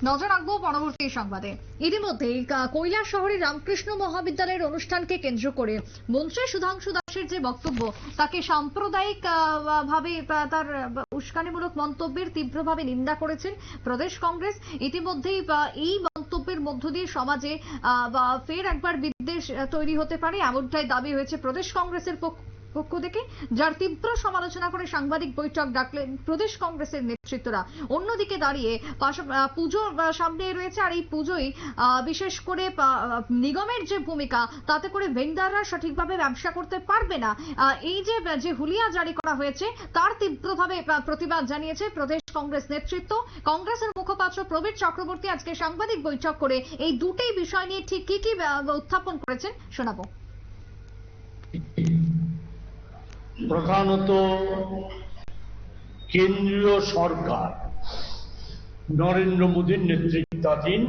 নজর রাখবো পরবর্তী সংবাদে। ইতিমধ্যে কৈলাস শহরের রামকৃষ্ণ মহাবিদ্যালয়ের অনুষ্ঠানকে কেন্দ্র করে মন্ত্রী সুধাংশু দাসের যে বক্তব্য, তাকে সাম্প্রদায়িক ভাবে তার উস্কানিমূলক মন্তব্যের তীব্রভাবে নিন্দা করেছেন প্রদেশ কংগ্রেস। ইতিমধ্যেই এই মন্তব্যের মধ্য দিয়ে সমাজে ফের একবার বিদ্বেষ তৈরি হতে পারে, এমনটাই দাবি হয়েছে প্রদেশ কংগ্রেসের পক্ষ থেকে, যার তীব্র সমালোচনা করে সাংবাদিক বৈঠক ডাকলেন প্রদেশ কংগ্রেসের নেতৃত্বরা। অন্যদিকে দাঁড়িয়ে পুজো সামনে রয়েছে, আর এই পুজোয় বিশেষ করে নিগমের যে ভূমিকা, তাতে করে ভেন্ডাররা সঠিকভাবে ব্যবসা করতে পারবে না। এই যে হুলিয়া জারি করা হয়েছে, তার তীব্রভাবে প্রতিবাদ জানিয়েছে প্রদেশ কংগ্রেস নেতৃত্ব। কংগ্রেসের মুখপাত্র প্রবীর চক্রবর্তী আজকে সাংবাদিক বৈঠক করে এই দুটোই বিষয় নিয়ে ঠিক কি কি উত্থাপন করেছেন শোনাবো। প্রধানত কেন্দ্রীয় সরকার নরেন্দ্র মোদীর নেতৃত্বাধীন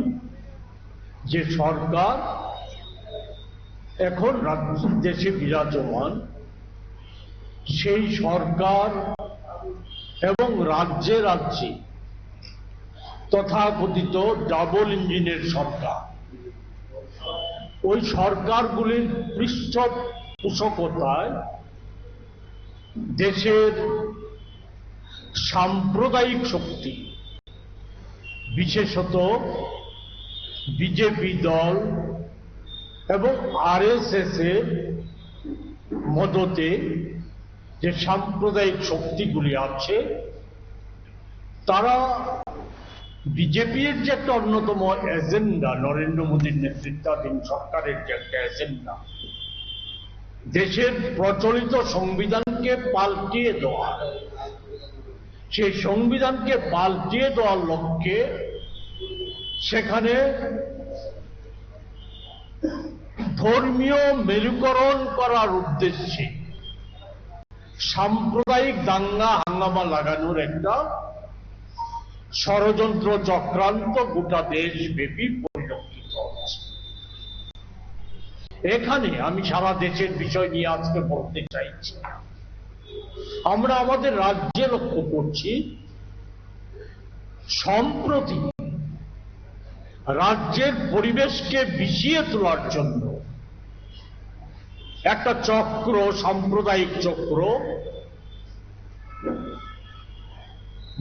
যে সরকার এখন দেশে বিরাজমান, সেই সরকার এবং রাজ্যে রাজ্যে তথাকথিত ডাবল ইঞ্জিনের সরকার, ওই সরকারগুলির পৃষ্ঠপোষকতায় দেশের সাম্প্রদায়িক শক্তি, বিশেষত বিজেপি দল এবং আরএসএস এর মদতে যে সাম্প্রদায়িক শক্তিগুলি আছে, তারা বিজেপির যে একটা অন্যতম এজেন্ডা, নরেন্দ্র মোদীর নেতৃত্বাধীন সরকারের যে একটা এজেন্ডা, দেশের প্রচলিত সংবিধানকে পাল্টিয়ে দেওয়া, সেই সংবিধানকে পাল্টিয়ে দেওয়ার লক্ষ্যে সেখানে ধর্মীয় মেরুকরণ করার উদ্দেশ্যে সাম্প্রদায়িক দাঙ্গা হাঙ্গামা লাগানোর একটা ষড়যন্ত্র চক্রান্ত গোটা দেশব্যাপী পরিলক্ষিত হচ্ছে। এখানে আমি সারা দেশের বিষয় নিয়ে আজকে বলতে চাইছি, আমরা আমাদের রাজ্যে লক্ষ্য করছি, সম্প্রতি রাজ্যের পরিবেশকে বিষিয়ে তোলার জন্য একটা চক্র, সাম্প্রদায়িক চক্র,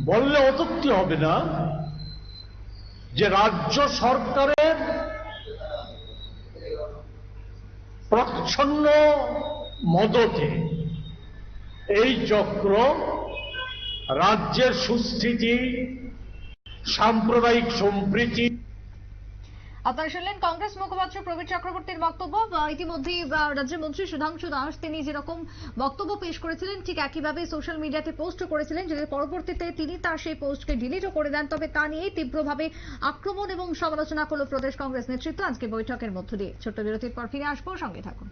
বললে অত্যুক্তি হবে না যে রাজ্য সরকারের প্রচ্ছন্ন মদতে এই চক্র রাজ্যের সুস্থিতি, সাম্প্রদায়িক সম্প্রীতি। আপনারা শুনলেন কংগ্রেস মুখপাত্র প্রবীর চক্রবর্তীর বক্তব্য। ইতিমধ্যেই রাজ্যের মন্ত্রী সুধাংশু দাস তিনি যেরকম বক্তব্য পেশ করেছিলেন, ঠিক একইভাবে সোশ্যাল মিডিয়াতে পোস্ট করেছিলেন, যদি পরবর্তীতে তিনি তার সেই পোস্টকে ডিলিটও করে দেন, তবে তা নিয়েই তীব্রভাবে আক্রমণ এবং সমালোচনা করল প্রদেশ কংগ্রেস নেতৃত্ব আজকে বৈঠকের মধ্য দিয়ে। ছোট্ট বিরতির পর ফিরে আসবো, সঙ্গে থাকুন।